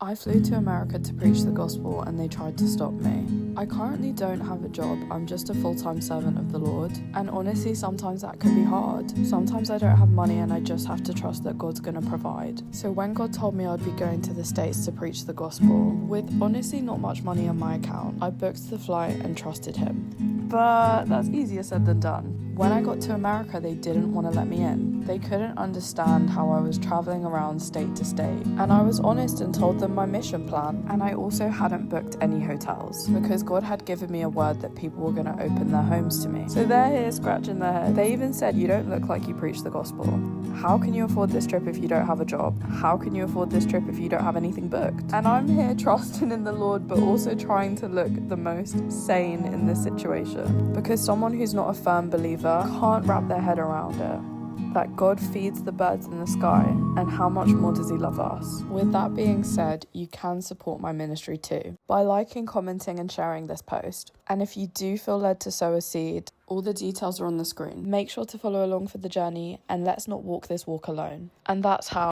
I flew to America to preach the gospel and they tried to stop me. I currently don't have a job, I'm just a full-time servant of the Lord. And honestly, sometimes that can be hard. Sometimes I don't have money and I just have to trust that God's gonna provide. So when God told me I'd be going to the States to preach the gospel, with honestly not much money on my account, I booked the flight and trusted him. But that's easier said than done. When I got to America, they didn't want to let me in. They couldn't understand how I was traveling around state to state. And I was honest and told them my mission plan. And I also hadn't booked any hotels because God had given me a word that people were going to open their homes to me. So they're here scratching their head. They even said, "You don't look like you preach the gospel. How can you afford this trip if you don't have a job? How can you afford this trip if you don't have anything booked?" And I'm here trusting in the Lord, but also trying to look the most sane in this situation. Because someone who's not a firm believer can't wrap their head around it. That God feeds the birds in the sky, and how much more does he love us? With that being said, you can support my ministry too by liking, commenting and sharing this post. And if you do feel led to sow a seed, all the details are on the screen. Make sure to follow along for the journey, and let's not walk this walk alone. And that's how